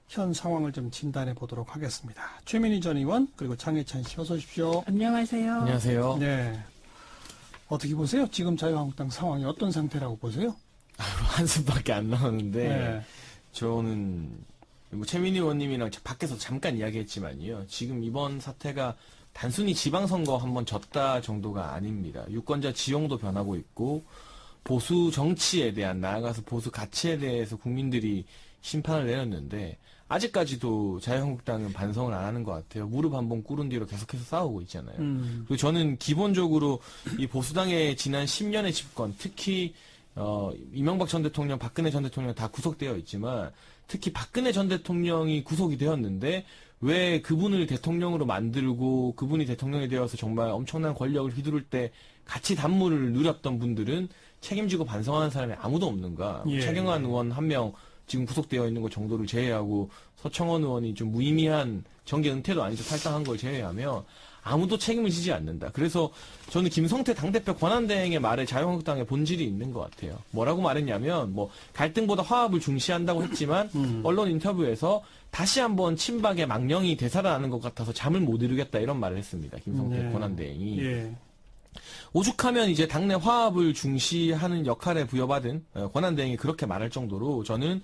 현 상황을 좀 진단해 보도록 하겠습니다. 최민희 전 의원 그리고 장해찬 씨 어서 오십시오. 안녕하세요. 안녕하세요. 네. 어떻게 보세요? 지금 자유한국당 상황이 어떤 상태라고 보세요? 한숨밖에 안 나오는데 네. 저는 뭐 최민희 의원님이랑 밖에서 잠깐 이야기했지만요. 지금 이번 사태가 단순히 지방선거 한번 졌다 정도가 아닙니다. 유권자 지형도 변하고 있고 보수 정치에 대한 나아가서 보수 가치에 대해서 국민들이 심판을 내렸는데 아직까지도 자유한국당은 반성을 안 하는 것 같아요. 무릎 한 번 꿇은 뒤로 계속해서 싸우고 있잖아요. 그리고 저는 기본적으로 이 보수당의 지난 10년의 집권, 특히 이명박 전 대통령, 박근혜 전 대통령 다 구속되어 있지만 특히 박근혜 전 대통령이 구속이 되었는데 왜 그분을 대통령으로 만들고 그분이 대통령이 되어서 정말 엄청난 권력을 휘두를 때 같이 단물을 누렸던 분들은 책임지고 반성하는 사람이 아무도 없는가. 예. 최경환 의원 한 명 지금 구속되어 있는 것 정도를 제외하고 서청원 의원이 좀 무의미한 정계 은퇴도 아니죠. 탈당한 걸 제외하면 아무도 책임을 지지 않는다. 그래서 저는 김성태 당대표 권한대행의 말에 자유한국당의 본질이 있는 것 같아요. 뭐라고 말했냐면 뭐 갈등보다 화합을 중시한다고 했지만 언론 인터뷰에서 다시 한번 친박의 망령이 되살아나는 것 같아서 잠을 못 이루겠다 이런 말을 했습니다. 김성태 네. 권한대행이. 예. 오죽하면 이제 당내 화합을 중시하는 역할에 부여받은 권한대행이 그렇게 말할 정도로 저는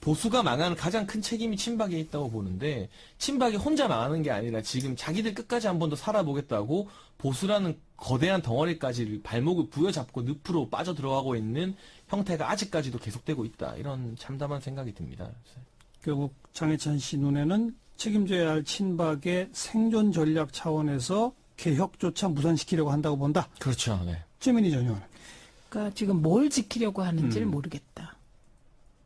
보수가 망하는 가장 큰 책임이 친박에 있다고 보는데 친박이 혼자 망하는 게 아니라 지금 자기들 끝까지 한 번 더 살아보겠다고 보수라는 거대한 덩어리까지 발목을 부여잡고 늪으로 빠져 들어가고 있는 형태가 아직까지도 계속되고 있다. 이런 참담한 생각이 듭니다. 결국 장해찬 씨 눈에는 책임져야 할 친박의 생존 전략 차원에서 개혁조차 무산시키려고 한다고 본다. 그렇죠. 네. 최민희 전 의원. 그러니까 지금 뭘 지키려고 하는지를 모르겠다.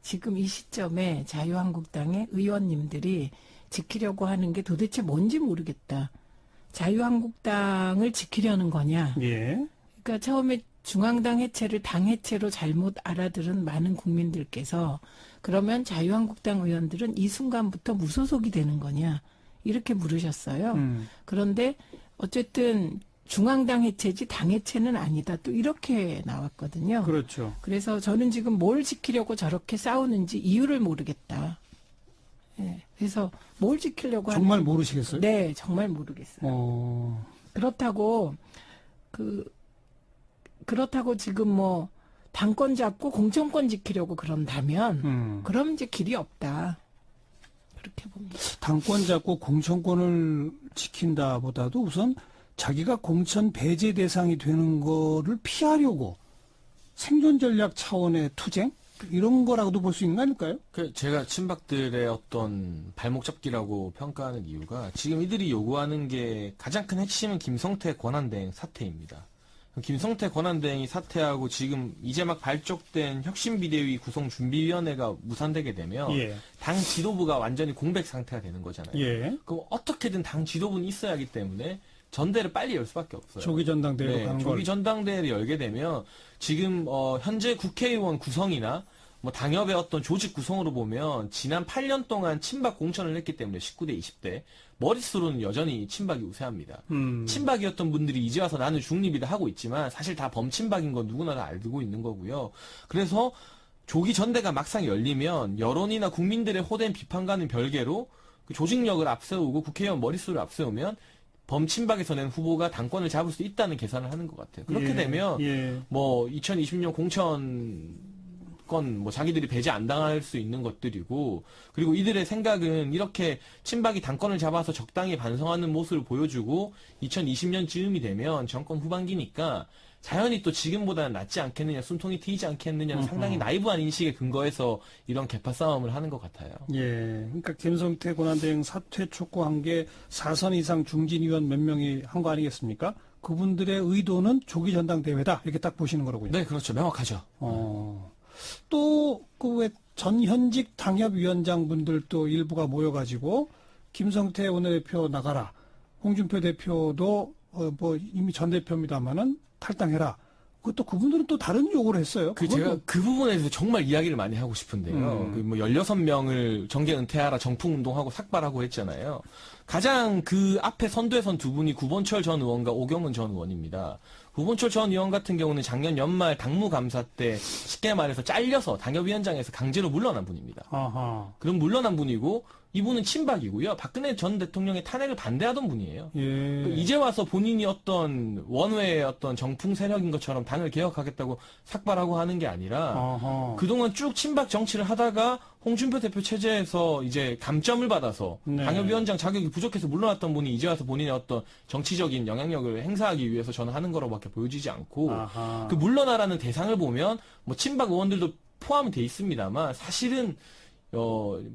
지금 이 시점에 자유한국당의 의원님들이 지키려고 하는 게 도대체 뭔지 모르겠다. 자유한국당을 지키려는 거냐. 예. 그러니까 처음에 중앙당 해체를 당 해체로 잘못 알아들은 많은 국민들께서 그러면 자유한국당 의원들은 이 순간부터 무소속이 되는 거냐. 이렇게 물으셨어요. 그런데 어쨌든 중앙당 해체지 당 해체는 아니다. 또 이렇게 나왔거든요. 그렇죠. 그래서 저는 지금 뭘 지키려고 저렇게 싸우는지 이유를 모르겠다. 네, 그래서 뭘 지키려고 정말 하는지. 모르시겠어요? 네, 정말 모르겠어요. 그렇다고 그렇다고 지금 뭐 당권 잡고 공천권 지키려고 그런다면 그럼 이제 길이 없다. 그렇게 봅니다. 당권 잡고 공천권을 지킨다 보다도 우선 자기가 공천 배제 대상이 되는 거를 피하려고 생존 전략 차원의 투쟁? 이런 거라고도 볼 수 있는 거 아닐까요? 제가 친박들의 어떤 발목 잡기라고 평가하는 이유가 지금 이들이 요구하는 게 가장 큰 핵심은 김성태 권한대행 사퇴입니다. 김성태 권한대행이 사퇴하고 지금 이제 막 발족된 혁신비대위 구성준비위원회가 무산되게 되면 예. 당 지도부가 완전히 공백 상태가 되는 거잖아요. 예. 그럼 어떻게든 당 지도부는 있어야 하기 때문에 전대를 빨리 열 수밖에 없어요. 조기 전당대회로 네, 가는 조기 걸. 전당대회를 열게 되면 지금 현재 국회의원 구성이나 뭐 당협의 어떤 조직 구성으로 보면 지난 8년 동안 친박 공천을 했기 때문에 19대, 20대 머릿수로는 여전히 친박이 우세합니다. 친박이었던 분들이 이제 와서 나는 중립이다 하고 있지만 사실 다 범친박인 건 누구나 다 알고 있는 거고요. 그래서 조기 전대가 막상 열리면 여론이나 국민들의 호된 비판과는 별개로 그 조직력을 앞세우고 국회의원 머릿수를 앞세우면 범친박에서 낸 후보가 당권을 잡을 수 있다는 계산을 하는 것 같아요. 그렇게 되면 뭐 2020년 공천권 뭐 자기들이 배제 안 당할 수 있는 것들이고 그리고 이들의 생각은 이렇게 친박이 당권을 잡아서 적당히 반성하는 모습을 보여주고 2020년쯤이 되면 정권 후반기니까 자연히 또 지금보다는 낫지 않겠느냐, 숨통이 트이지 않겠느냐는 상당히 나이브한 인식에 근거해서 이런 개파 싸움을 하는 것 같아요. 예. 그러니까 김성태 권한대행 사퇴 촉구한 게 4선 이상 중진 의원 몇 명이 한 거 아니겠습니까? 그분들의 의도는 조기 전당대회다. 이렇게 딱 보시는 거라고요. 네, 그렇죠. 명확하죠. 또 그 왜 전현직 당협위원장분들도 일부가 모여가지고 김성태 원내대표 나가라. 홍준표 대표도 뭐 이미 전 대표입니다만은 탈당해라. 그것도 그분들은 또 다른 요구를 했어요. 제가 그 부분에 대해서 정말 이야기를 많이 하고 싶은데요. 그 뭐 16명을 정계 은퇴하라 정풍운동하고 삭발하고 했잖아요. 가장 그 앞에 선두에 선 두 분이 구본철 전 의원과 오경은 전 의원입니다. 구본철 전 의원 같은 경우는 작년 연말 당무감사 때 쉽게 말해서 잘려서 당협위원장에서 강제로 물러난 분입니다. 아하. 그럼 물러난 분이고 이분은 친박이고요. 박근혜 전 대통령의 탄핵을 반대하던 분이에요. 예. 이제 와서 본인이 어떤 원외의 어떤 정풍 세력인 것처럼 당을 개혁하겠다고 삭발하고 하는 게 아니라 아하. 그동안 쭉 친박 정치를 하다가 홍준표 대표 체제에서 이제 감점을 받아서 네. 당협위원장 자격이 부족해서 물러났던 분이 이제 와서 본인의 어떤 정치적인 영향력을 행사하기 위해서 저는 하는 거라고밖에 보여지지 않고 아하. 그 물러나라는 대상을 보면 뭐 친박 의원들도 포함이 돼 있습니다만 사실은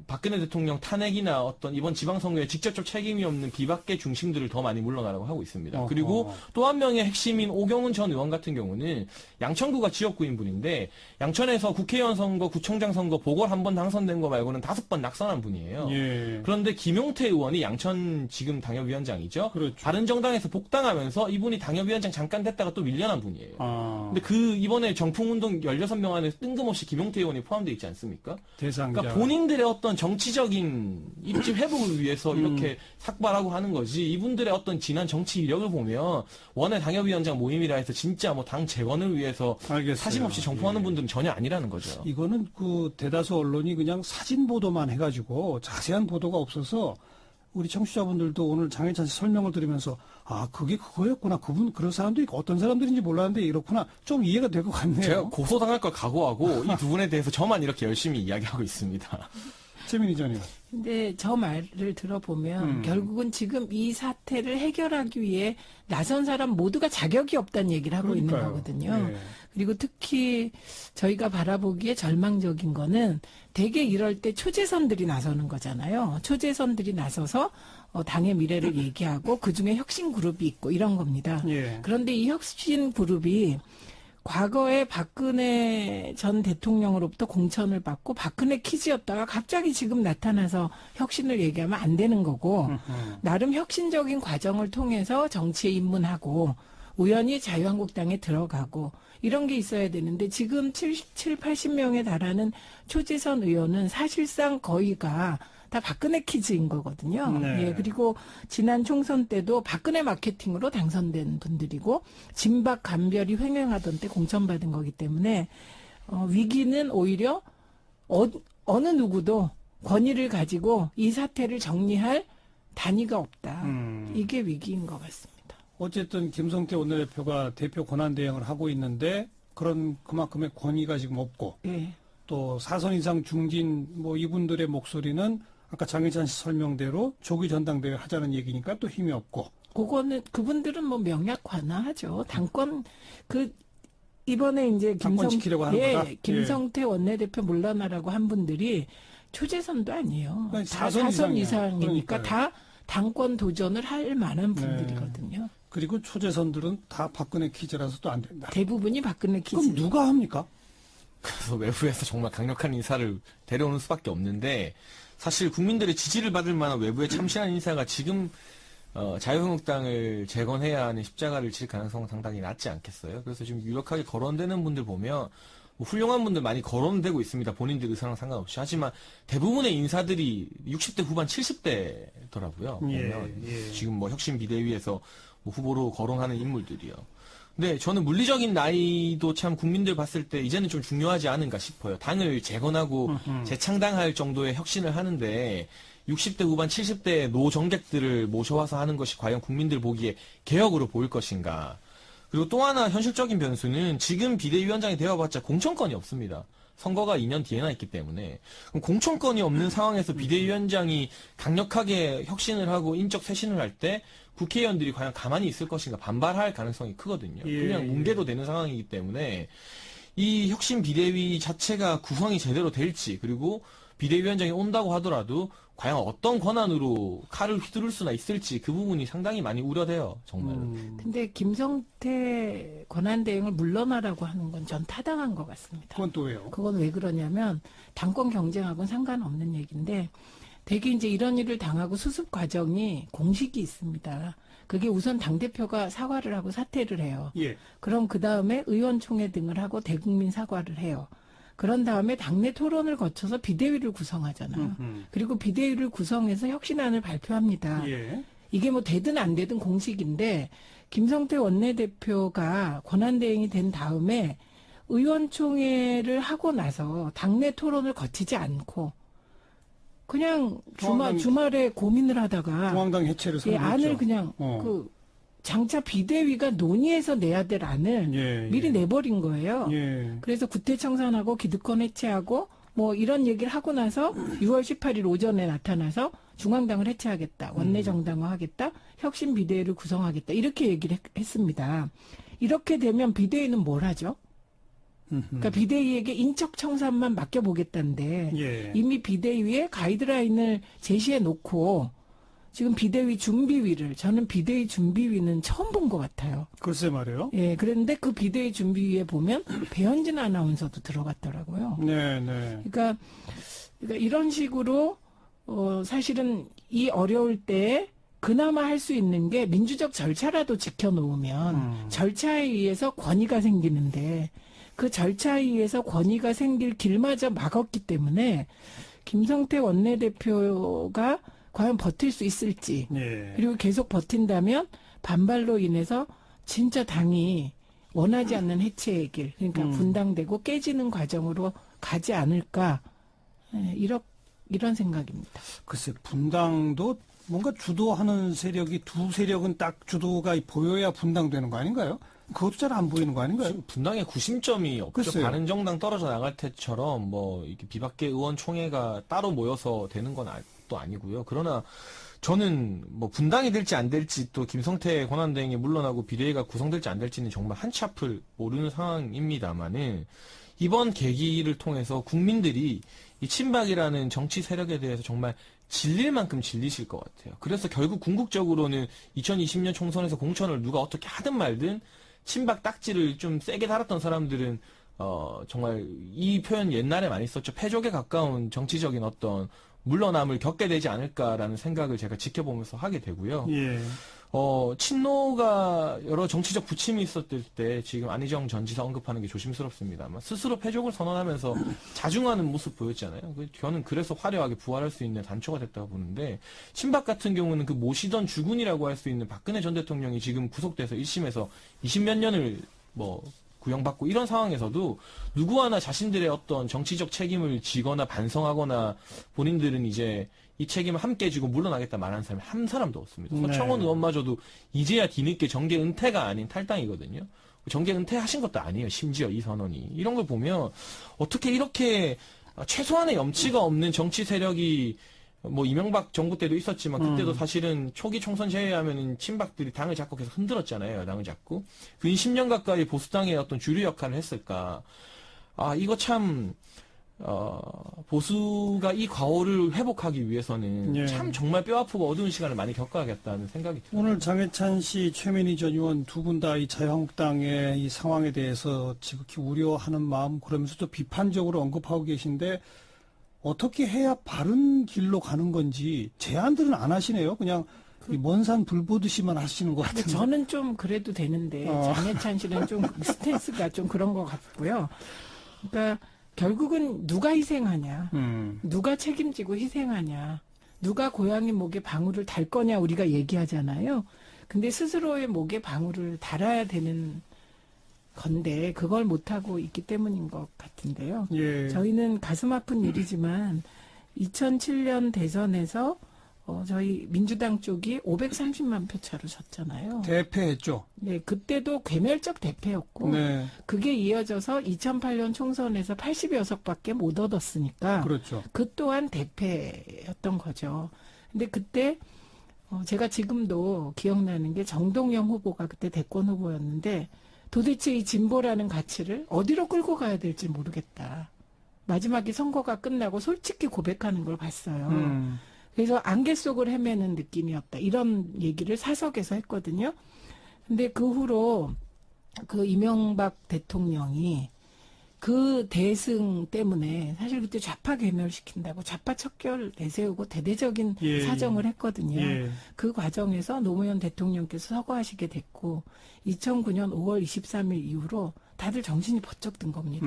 박근혜 대통령 탄핵이나 어떤 이번 지방선거에 직접적 책임이 없는 비박계 중심들을 더 많이 물러나라고 하고 있습니다. 어허. 그리고 또 한 명의 핵심인 오경훈 전 의원 같은 경우는 양천구가 지역구인 분인데 양천에서 국회의원 선거, 구청장 선거 보궐 한 번 당선된 거 말고는 5번 낙선한 분이에요. 예. 그런데 김용태 의원이 양천 지금 당협위원장이죠. 그렇죠. 바른정당에서 복당하면서 이분이 당협위원장 잠깐 됐다가 또 밀려난 분이에요. 아. 근데 그 이번에 정풍운동 16명 안에 뜬금없이 김용태 의원이 포함되어 있지 않습니까? 대상자. 그러니까 본인들의 어떤 정치적인 입지 회복을 위해서 이렇게 삭발하고 하는 거지 이분들의 어떤 지난 정치 이력을 보면 원외 당협위원장 모임이라 해서 진짜 뭐 당 재건을 위해서 알겠어요. 사심없이 정포하는 예. 분들은 전혀 아니라는 거죠. 이거는 그 대다수 언론이 그냥 사진 보도만 해가지고 자세한 보도가 없어서 우리 청취자분들도 오늘 장혜찬 씨 설명을 들으면서 아 그게 그거였구나 그분 그런 사람들이 어떤 사람들인지 몰랐는데 이렇구나 좀 이해가 될 것 같네요. 제가 고소당할 걸 각오하고 이 두 분에 대해서 저만 이렇게 열심히 이야기하고 있습니다. 최민희 전 의원. 근데 저 말을 들어보면 결국은 지금 이 사태를 해결하기 위해 나선 사람 모두가 자격이 없다는 얘기를 하고 있는 그러니까요. 거거든요. 예. 그리고 특히 저희가 바라보기에 절망적인 거는 대개 이럴 때 초재선들이 나서는 거잖아요. 초재선들이 나서서 당의 미래를 얘기하고 그중에 혁신 그룹이 있고 이런 겁니다. 예. 그런데 이 혁신 그룹이 과거에 박근혜 전 대통령으로부터 공천을 받고 박근혜 키즈였다가 갑자기 지금 나타나서 혁신을 얘기하면 안 되는 거고 나름 혁신적인 과정을 통해서 정치에 입문하고 우연히 자유한국당에 들어가고 이런 게 있어야 되는데 지금 77, 80명에 달하는 초재선 의원은 사실상 거의가 다 박근혜 키즈인 거거든요. 네. 예, 그리고 지난 총선 때도 박근혜 마케팅으로 당선된 분들이고 진박 간별이 횡행하던 때 공천받은 거기 때문에 위기는 오히려 어느 누구도 권위를 가지고 이 사태를 정리할 단위가 없다. 이게 위기인 것 같습니다. 어쨌든 김성태 원내대표가 대표 권한대행을 하고 있는데 그만큼의 권위가 지금 없고 예. 또 4선 이상 중진 뭐 이분들의 목소리는 아까 장혜찬 씨 설명대로 조기 전당대회 하자는 얘기니까 또 힘이 없고. 그거는 그분들은 뭐 명약 관화하죠. 당권 이번에 이제 당권 지키려고 하는 거다? 김성태 원내대표 물러나라고 한 분들이 초재선도 아니에요. 그러니까 다 4선 4선 이상이야. 이상이니까 그러니까요. 다 당권 도전을 할 만한 분들이거든요. 그리고 초재선들은 다 박근혜 키즈라서 또 안 된다. 대부분이 박근혜 키즈. 그럼 누가 합니까? 그래서 외부에서 정말 강력한 인사를 데려오는 수밖에 없는데 사실 국민들의 지지를 받을 만한 외부의 참신한 인사가 지금 자유한국당을 재건해야 하는 십자가를 질 가능성은 상당히 낮지 않겠어요. 그래서 지금 유력하게 거론되는 분들 보면 뭐 훌륭한 분들 많이 거론되고 있습니다. 본인들 의사랑 상관없이. 하지만 대부분의 인사들이 60대 후반 70대더라고요. 보면 지금 뭐 혁신 비대위에서 뭐 후보로 거론하는 인물들이요. 근데 저는 물리적인 나이도 참 국민들 봤을 때 이제는 좀 중요하지 않은가 싶어요. 당을 재건하고 재창당할 정도의 혁신을 하는데 60대 후반 70대의 노정객들을 모셔와서 하는 것이 과연 국민들 보기에 개혁으로 보일 것인가. 그리고 또 하나 현실적인 변수는 지금 비대위원장이 되어봤자 공천권이 없습니다. 선거가 2년 뒤에나 있기 때문에. 그럼 공천권이 없는 상황에서 비대위원장이 강력하게 혁신을 하고 인적 쇄신을 할 때 국회의원들이 과연 가만히 있을 것인가 반발할 가능성이 크거든요. 그냥 뭉개도 되는 상황이기 때문에 이 혁신 비대위 자체가 구성이 제대로 될지 그리고 비대위원장이 온다고 하더라도 과연 어떤 권한으로 칼을 휘두를 수나 있을지 그 부분이 상당히 많이 우려돼요. 정말. 근데 김성태 권한대행을 물러나라고 하는 건 전 타당한 것 같습니다. 그건 또 왜요? 그건 왜 그러냐면 당권 경쟁하고는 상관없는 얘기인데 대개 이제 이런 일을 당하고 수습 과정이 공식이 있습니다. 그게 우선 당대표가 사과를 하고 사퇴를 해요. 예. 그럼 그 다음에 의원총회 등을 하고 대국민 사과를 해요. 그런 다음에 당내 토론을 거쳐서 비대위를 구성하잖아요. 그리고 비대위를 구성해서 혁신안을 발표합니다. 예. 이게 뭐 되든 안 되든 공식인데 김성태 원내대표가 권한대행이 된 다음에 의원총회를 하고 나서 당내 토론을 거치지 않고 그냥 주말에 고민을 하다가 중앙당 해체를 선언했죠. 안을 그냥 그 장차 비대위가 논의해서 내야 될 안을 미리 내버린 거예요. 그래서 구태청산하고 기득권 해체하고 뭐 이런 얘기를 하고 나서 6월 18일 오전에 나타나서 중앙당을 해체하겠다. 원내 정당화하겠다. 혁신 비대위를 구성하겠다. 이렇게 얘기를 했습니다. 이렇게 되면 비대위는 뭘 하죠? 그러니까 비대위에게 인적 청산만 맡겨보겠다는데 이미 비대위에 가이드라인을 제시해 놓고 지금 비대위 준비위를 저는 비대위 준비위는 처음 본 것 같아요. 글쎄 말이에요. 예, 그런데 그 비대위 준비위에 보면 배현진 아나운서도 들어갔더라고요. 그러니까 이런 식으로 사실은 이 어려울 때 그나마 할 수 있는 게 민주적 절차라도 지켜놓으면 절차에 의해서 권위가 생기는데 그 절차에 의해서 권위가 생길 길마저 막았기 때문에 김성태 원내대표가 과연 버틸 수 있을지 그리고 계속 버틴다면 반발로 인해서 진짜 당이 원하지 않는 해체의 길 그러니까 분당되고 깨지는 과정으로 가지 않을까 이런 생각입니다. 글쎄 분당도 뭔가 주도하는 세력이 두 세력은 딱 주도가 보여야 분당되는 거 아닌가요? 그것도 잘 안 보이는 거 아닌가요? 지금 분당의 구심점이 없죠. 글쎄요. 바른정당 떨어져 나갈 때처럼 뭐 이렇게 비박계 의원총회가 따로 모여서 되는 건 또 아니고요. 그러나 저는 뭐 분당이 될지 안 될지 또 김성태 권한대행이 물러나고 비대위가 구성될지 안 될지는 정말 한치 앞을 모르는 상황입니다만은 이번 계기를 통해서 국민들이 이 친박이라는 정치 세력에 대해서 정말 질릴 만큼 질리실 것 같아요. 그래서 결국 궁극적으로는 2020년 총선에서 공천을 누가 어떻게 하든 말든 친박 딱지를 좀 세게 달았던 사람들은 정말 이 표현 옛날에 많이 썼죠. 패족에 가까운 정치적인 어떤 물러남을 겪게 되지 않을까라는 생각을 제가 지켜보면서 하게 되고요. 친노가 여러 정치적 부침이 있었을 때 지금 안희정 전 지사 언급하는 게 조심스럽습니다만 스스로 패족을 선언하면서 자중하는 모습 보였잖아요. 저는 그래서 화려하게 부활할 수 있는 단초가 됐다고 보는데 친박 같은 경우는 그 모시던 주군이라고 할 수 있는 박근혜 전 대통령이 지금 구속돼서 1심에서 20몇 년을 구형받고 이런 상황에서도 누구 하나 자신들의 어떤 정치적 책임을 지거나 반성하거나 본인들은 이제 이 책임을 함께 지고 물러나겠다 말하는 사람이 한 사람도 없습니다. 서청원 의원마저도 이제야 뒤늦게 정계 은퇴가 아닌 탈당이거든요. 정계 은퇴하신 것도 아니에요. 심지어 이 선언이. 이런 걸 보면 어떻게 이렇게 최소한의 염치가 없는 정치 세력이 뭐 이명박 정부 때도 있었지만 그때도 사실은 초기 총선 제외하면은 친박들이 당을 잡고 계속 흔들었잖아요. 여당을 잡고. 근 10년 가까이 보수당의 어떤 주류 역할을 했을까. 이거 참 보수가 이 과오를 회복하기 위해서는 참 정말 뼈아프고 어두운 시간을 많이 겪어야겠다는 생각이 들어요. 오늘 장해찬 씨, 최민희 전 의원 두 분 다 이 자유한국당의 이 상황에 대해서 지극히 우려하는 마음 그러면서도 비판적으로 언급하고 계신데 어떻게 해야 바른 길로 가는 건지 제안들은 안 하시네요. 그냥 먼 산 불 보듯이만 하시는 것 같은데. 저는 좀 그래도 되는데 장해찬 씨는 좀 스탠스가 좀 그런 것 같고요. 그러니까 결국은 누가 희생하냐, 누가 책임지고 희생하냐, 누가 고양이 목에 방울을 달 거냐 우리가 얘기하잖아요. 근데 스스로의 목에 방울을 달아야 되는 건데 그걸 못하고 있기 때문인 것 같은데요. 저희는 가슴 아픈 일이지만 2007년 대선에서 저희 민주당 쪽이 530만 표 차로 졌잖아요. 대패했죠. 네, 그때도 괴멸적 대패였고 그게 이어져서 2008년 총선에서 86밖에 못 얻었으니까 그렇죠. 그 또한 대패였던 거죠. 근데 그때 제가 지금도 기억나는 게 정동영 후보가 그때 대권 후보였는데 도대체 이 진보라는 가치를 어디로 끌고 가야 될지 모르겠다. 마지막에 선거가 끝나고 솔직히 고백하는 걸 봤어요. 그래서 안개 속을 헤매는 느낌이었다. 이런 얘기를 사석에서 했거든요. 근데 그 후로 그 이명박 대통령이 그 대승 때문에 사실 그때 좌파 괴멸시킨다고 좌파 척결 내세우고 대대적인 사정을 했거든요. 그 과정에서 노무현 대통령께서 서거하시게 됐고 2009년 5월 23일 이후로 다들 정신이 번쩍 든 겁니다.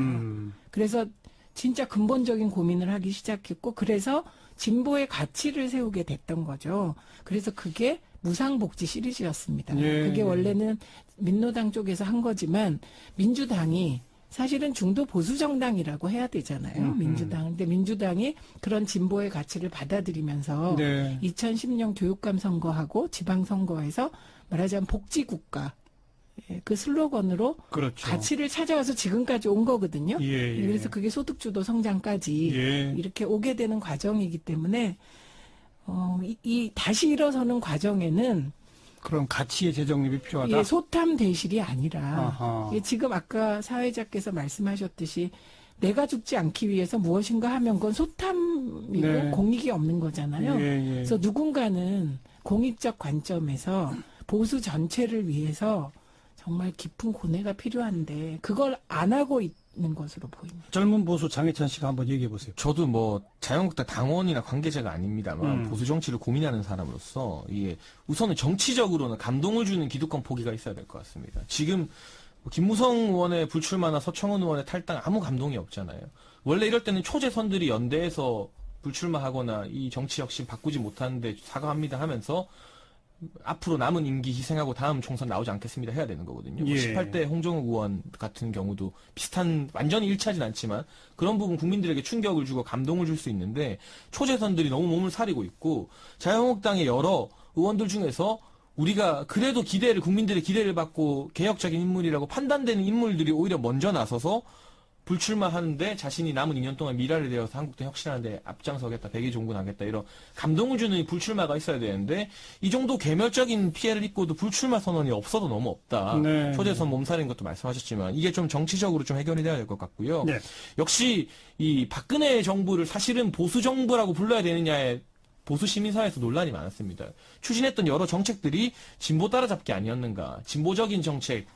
그래서 진짜 근본적인 고민을 하기 시작했고 그래서 진보의 가치를 세우게 됐던 거죠. 그래서 그게 무상복지 시리즈였습니다. 예, 그게 예. 원래는 민노당 쪽에서 한 거지만 민주당이 사실은 중도 보수 정당이라고 해야 되잖아요. 민주당. 근데 민주당이 그런 진보의 가치를 받아들이면서 네. 2010년 교육감 선거하고 지방선거에서 말하자면 복지국가 그 슬로건으로 그렇죠. 가치를 찾아와서 지금까지 온 거거든요. 예, 예. 그래서 그게 소득주도 성장까지 예. 이렇게 오게 되는 과정이기 때문에 이 다시 일어서는 과정에는 그럼 가치의 재정립이 필요하다. 예, 소탐 대실이 아니라 아하. 예, 지금 아까 사회자께서 말씀하셨듯이 내가 죽지 않기 위해서 무엇인가 하면 그건 소탐이고 네. 공익이 없는 거잖아요. 예, 예. 그래서 누군가는 공익적 관점에서 보수 전체를 위해서 정말 깊은 고뇌가 필요한데 그걸 안 하고 있는 것으로 보입니다. 젊은 보수 장해찬 씨가 한번 얘기해 보세요. 저도 뭐 자유한국당 당원이나 관계자가 아닙니다만 음. 보수 정치를 고민하는 사람으로서 이게 우선은 정치적으로는 감동을 주는 기득권 포기가 있어야 될 것 같습니다. 지금 김무성 의원의 불출마나 서청원 의원의 탈당 아무 감동이 없잖아요. 원래 이럴 때는 초재선들이 연대해서 불출마하거나 이 정치 혁신 바꾸지 못하는데 사과합니다 하면서 앞으로 남은 임기 희생하고 다음 총선 나오지 않겠습니다 해야 되는 거거든요. 예. 18대 홍정욱 의원 같은 경우도 비슷한 완전히 일치하진 않지만 그런 부분 국민들에게 충격을 주고 감동을 줄 수 있는데 초재선들이 너무 몸을 사리고 있고 자유한국당의 여러 의원들 중에서 우리가 그래도 국민들의 기대를 받고 개혁적인 인물이라고 판단되는 인물들이 오히려 먼저 나서서 불출마하는데 자신이 남은 2년 동안 미라를 되어서 한국당 혁신하는데 앞장서겠다, 백의종군하겠다 이런 감동을 주는 불출마가 있어야 되는데 이 정도 괴멸적인 피해를 입고도 불출마 선언이 없어도 너무 없다. 네. 초대선 몸살인 것도 말씀하셨지만 이게 좀 정치적으로 좀 해결이 돼야 될 것 같고요. 네. 역시 이 박근혜 정부를 사실은 보수 정부라고 불러야 되느냐에 보수 시민사회에서 논란이 많았습니다. 추진했던 여러 정책들이 진보 따라잡기 아니었는가, 진보적인 정책.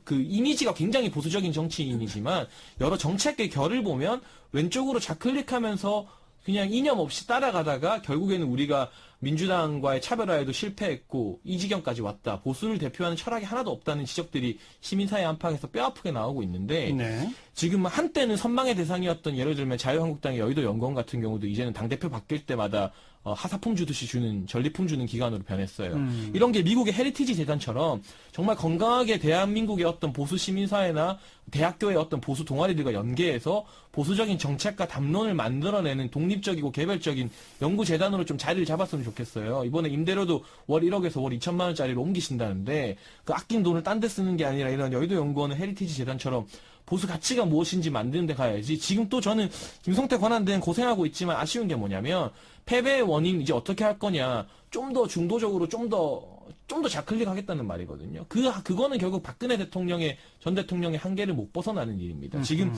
그 이미지가 굉장히 보수적인 정치인이지만 여러 정책의 결을 보면 왼쪽으로 좌클릭하면서 그냥 이념 없이 따라가다가 결국에는 우리가 민주당과의 차별화에도 실패했고 이 지경까지 왔다. 보수를 대표하는 철학이 하나도 없다는 지적들이 시민사회 안팎에서 뼈아프게 나오고 있는데 네. 지금 한때는 선망의 대상이었던 예를 들면 자유한국당의 여의도 연구원 같은 경우도 이제는 당대표 바뀔 때마다 하사품 주듯이 전리품 주는 기관으로 변했어요. 이런 게 미국의 헤리티지 재단처럼 정말 건강하게 대한민국의 어떤 보수 시민사회나 대학교의 어떤 보수 동아리들과 연계해서 보수적인 정책과 담론을 만들어내는 독립적이고 개별적인 연구재단으로 좀 자리를 잡았으면 좋겠어요. 이번에 임대료도 월 1억에서 월 2천만 원짜리로 옮기신다는데 그 아낀 돈을 딴 데 쓰는 게 아니라 이런 여의도 연구원은 헤리티지 재단처럼 보수 가치가 무엇인지 만드는 데 가야지. 지금 또 저는 김성태 권한대행 고생하고 있지만 아쉬운 게 뭐냐면 패배의 원인 이제 어떻게 할 거냐. 좀 더 중도적으로 좀 더 좌클릭하겠다는 말이거든요. 그거는 결국 박근혜 전 대통령의 한계를 못 벗어나는 일입니다. 지금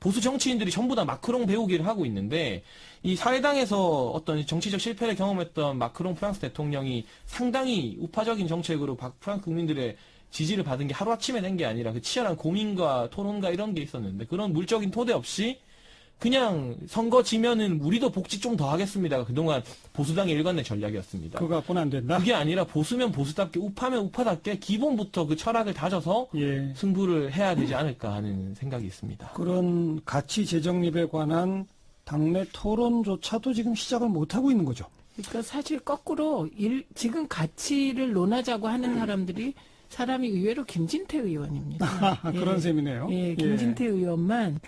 보수 정치인들이 전부 다 마크롱 배우기를 하고 있는데 이 사회당에서 어떤 정치적 실패를 경험했던 마크롱 프랑스 대통령이 상당히 우파적인 정책으로 프랑스 국민들의 지지를 받은 게 하루아침에 된 게 아니라 그 치열한 고민과 토론과 이런 게 있었는데 그런 물적인 토대 없이 그냥 선거 지면은 우리도 복지 좀 더 하겠습니다가 그동안 보수당의 일관된 전략이었습니다. 그거 갖고는 안 된다. 그게 아니라 보수면 보수답게 우파면 우파답게 기본부터 그 철학을 다져서 예. 승부를 해야 되지 않을까 하는 생각이 있습니다. 그런 가치 재정립에 관한 당내 토론조차도 지금 시작을 못 하고 있는 거죠. 그러니까 사실 거꾸로 지금 가치를 논하자고 하는 사람이 의외로 김진태 의원입니다. 그런 셈이네요. 예, 김진태 의원만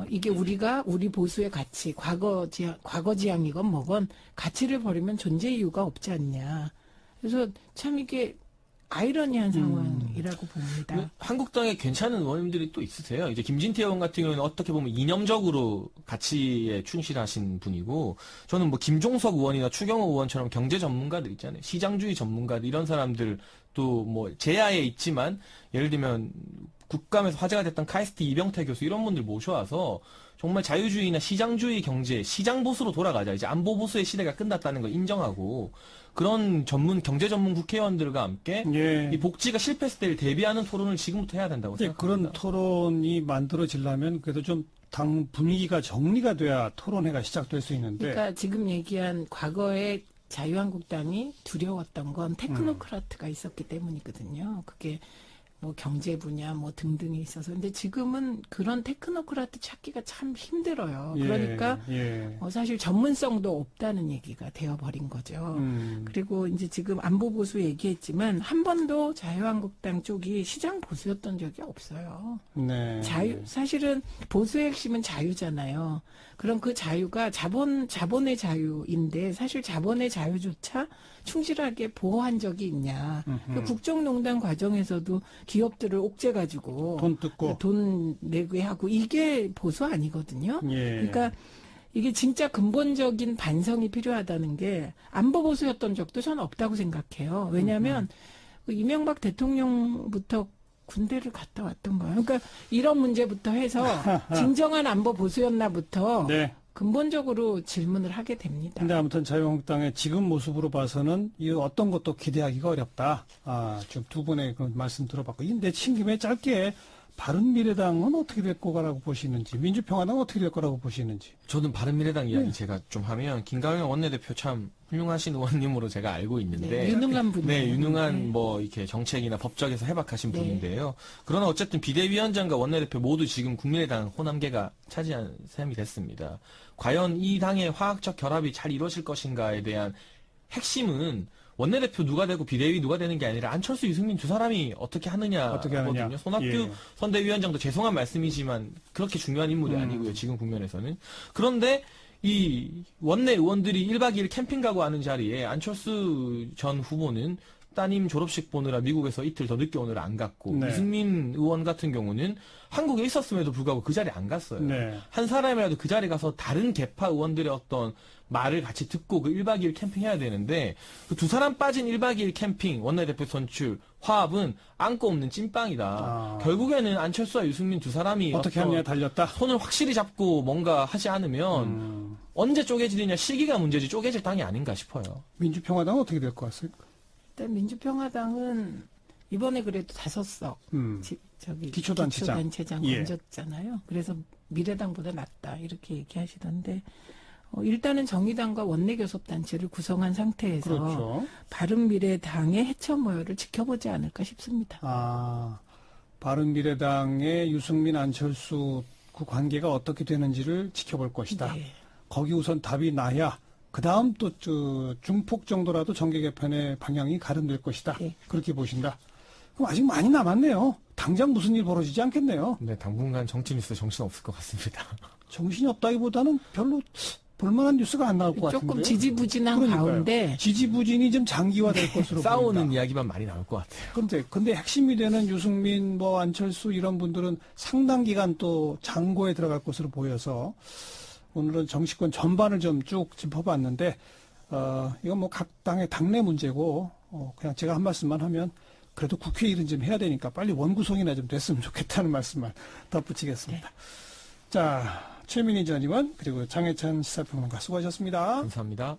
이게 우리 보수의 가치, 과거 지향이건 뭐건 가치를 버리면 존재 이유가 없지 않냐. 그래서 참 이게 아이러니한 상황이라고 봅니다. 한국당에 괜찮은 의원님들이 또 있으세요. 이제 김진태 의원 같은 경우는 어떻게 보면 이념적으로 가치에 충실하신 분이고, 저는 뭐 김종석 의원이나 추경호 의원처럼 경제 전문가들 있잖아요. 시장주의 전문가들 이런 사람들 또 뭐 제야에 있지만 예를 들면 국감에서 화제가 됐던 카이스트 이병태 교수 이런 분들 모셔와서 정말 자유주의나 시장주의 경제, 시장 보수로 돌아가자. 이제 안보 보수의 시대가 끝났다는 걸 인정하고 그런 경제 전문 국회의원들과 함께 예. 이 복지가 실패했을 때를 대비하는 토론을 지금부터 해야 된다고 생각합니다. 그런 토론이 만들어지려면 그래도 좀 당 분위기가 정리가 돼야 토론회가 시작될 수 있는데. 그러니까 지금 얘기한 과거에 자유한국당이 두려웠던 건 테크노크라트가 있었기 때문이거든요. 그게 뭐 경제 분야 뭐 등등이 있어서 근데 지금은 그런 테크노크라트 찾기가 참 힘들어요. 그러니까 사실 전문성도 없다는 얘기가 되어버린 거죠. 그리고 이제 지금 안보 보수 얘기했지만 한 번도 자유한국당 쪽이 시장 보수였던 적이 없어요. 네. 사실은 보수의 핵심은 자유잖아요. 그럼 그 자유가 자본의 자유인데 사실 자본의 자유조차 충실하게 보호한 적이 있냐. 그 국정농단 과정에서도 기업들을 옥죄가지고 돈 뜯고 돈 내게 하고 이게 보수 아니거든요. 그러니까 이게 진짜 근본적인 반성이 필요하다는 게 안보 보수였던 적도 저는 없다고 생각해요. 왜냐하면 그 이명박 대통령부터 군대를 갔다 왔던 거예요. 그러니까 이런 문제부터 해서 진정한 안보 보수였나부터 네. 근본적으로 질문을 하게 됩니다. 근데 아무튼 자유한국당의 지금 모습으로 봐서는 이 어떤 것도 기대하기가 어렵다. 지금 두 분의 그 말씀 들어봤고, 근데 친김에 짧게 바른미래당은 어떻게 될 거라고 보시는지, 민주평화당은 어떻게 될 거라고 보시는지. 저는 바른미래당 이야기 제가 좀 하면 김강현 원내대표 참 훌륭하신 의원님으로 제가 알고 있는데 네, 유능한 분. 네, 유능한 네. 뭐 이렇게 정책이나 법적에서 해박하신 네. 분인데요. 그러나 어쨌든 비대위원장과 원내대표 모두 지금 국민의당 호남계가 차지한 셈이 됐습니다. 과연 이 당의 화학적 결합이 잘 이루어질 것인가에 대한 핵심은 원내대표 누가 되고 비대위 누가 되는 게 아니라 안철수, 유승민 두 사람이 어떻게 하느냐거든요. 손학규 선대위원장도 죄송한 말씀이지만 그렇게 중요한 인물이 아니고요. 지금 국면에서는. 그런데 이 원내 의원들이 1박 2일 캠핑 가고 하는 자리에 안철수 전 후보는 따님 졸업식 보느라 미국에서 이틀 더 늦게 오느라 안 갔고 네. 유승민 의원 같은 경우는 한국에 있었음에도 불구하고 그 자리에 안 갔어요. 네. 한 사람이라도 그 자리에 가서 다른 계파 의원들의 어떤 말을 같이 듣고 그 1박 2일 캠핑해야 되는데 그 두 사람 빠진 1박 2일 캠핑 원내대표 선출 화합은 안고 없는 찐빵이다. 결국에는 안철수와 유승민 두 사람이 어떻게 하느냐에 달렸다. 손을 확실히 잡고 뭔가 하지 않으면 언제 쪼개지느냐 시기가 문제지 쪼개질 땅이 아닌가 싶어요. 민주평화당은 어떻게 될 것 같습니까? 일단 민주평화당은 이번에 그래도 5석 기초단체장 건졌잖아요. 그래서 미래당보다 낫다 이렇게 얘기하시던데 일단은 정의당과 원내교섭단체를 구성한 상태에서 그렇죠. 바른미래당의 해체 모여를 지켜보지 않을까 싶습니다. 바른미래당의 유승민, 안철수 그 관계가 어떻게 되는지를 지켜볼 것이다. 네. 거기 우선 답이 나야 그 다음 또 중폭 정도라도 정계 개편의 방향이 가름될 것이다. 네. 그렇게 보신다. 그럼 아직 많이 남았네요. 당장 무슨 일 벌어지지 않겠네요. 네, 당분간 정치 뉴스 정신 없을 것 같습니다. 정신이 없다기보다는 별로 볼만한 뉴스가 안 나올 것 같은데. 조금 지지부진한 가운데 지지부진이 좀 장기화될 것으로 싸우는 보인다. 이야기만 많이 나올 것 같아요. 근데 핵심이 되는 유승민, 안철수 이런 분들은 상당 기간 또 장고에 들어갈 것으로 보여서 오늘은 정치권 전반을 좀 쭉 짚어봤는데 이건 뭐 각 당의 당내 문제고 그냥 제가 한 말씀만 하면 그래도 국회 일은 좀 해야 되니까 빨리 원구성이나 좀 됐으면 좋겠다는 말씀만 덧붙이겠습니다. 네. 자, 최민희 전 의원 그리고 장혜찬 시사평론가 수고하셨습니다. 감사합니다.